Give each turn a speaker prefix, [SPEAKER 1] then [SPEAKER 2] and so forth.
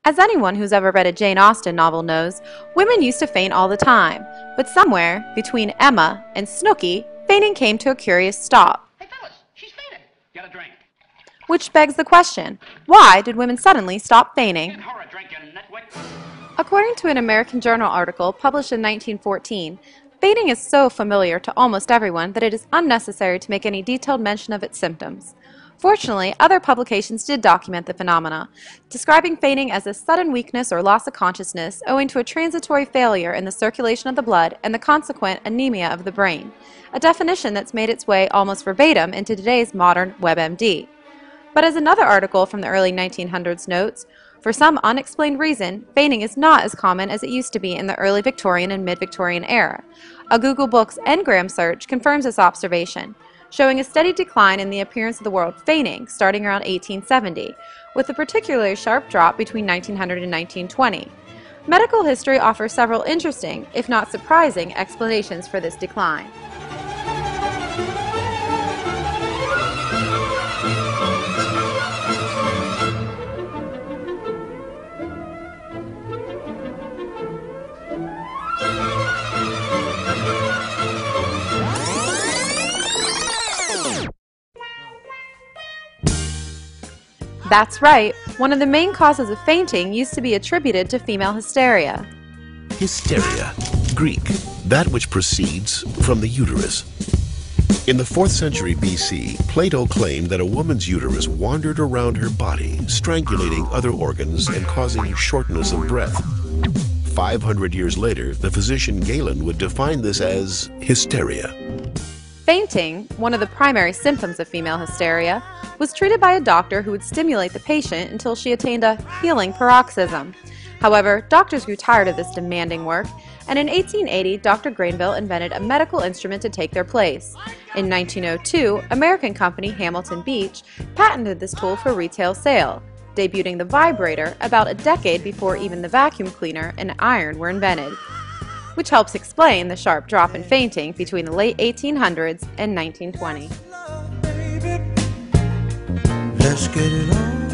[SPEAKER 1] As anyone who's ever read a Jane Austen novel knows, women used to faint all the time, but somewhere between Emma and Snooky, fainting came to a curious stop.
[SPEAKER 2] Hey fellas, she's fainted. Get a drink.
[SPEAKER 1] Which begs the question, why did women suddenly stop fainting?
[SPEAKER 2] Get her a drink, you nitwit.
[SPEAKER 1] According to an American Journal article published in 1914, fainting is so familiar to almost everyone that it is unnecessary to make any detailed mention of its symptoms. Fortunately, other publications did document the phenomena, describing fainting as a sudden weakness or loss of consciousness owing to a transitory failure in the circulation of the blood and the consequent anemia of the brain, a definition that's made its way almost verbatim into today's modern WebMD. But as another article from the early 1900s notes, for some unexplained reason, fainting is not as common as it used to be in the early Victorian and mid-Victorian era. A Google Books Ngram search confirms this observation, showing a steady decline in the appearance of the word fainting starting around 1870, with a particularly sharp drop between 1900 and 1920. Medical history offers several interesting, if not surprising, explanations for this decline. That's right, one of the main causes of fainting used to be attributed to female hysteria.
[SPEAKER 3] Hysteria, Greek, that which proceeds from the uterus. In the 4th century BC, Plato claimed that a woman's uterus wandered around her body, strangulating other organs and causing shortness of breath. 500 years later, the physician Galen would define this as hysteria.
[SPEAKER 1] Fainting, one of the primary symptoms of female hysteria, was treated by a doctor who would stimulate the patient until she attained a healing paroxysm. However, doctors grew tired of this demanding work, and in 1880, Dr. Granville invented a medical instrument to take their place. In 1902, American company Hamilton Beach patented this tool for retail sale, debuting the vibrator about a decade before even the vacuum cleaner and iron were invented, which helps explain the sharp drop in fainting between the late 1800s and 1920.
[SPEAKER 4] Let's get it on.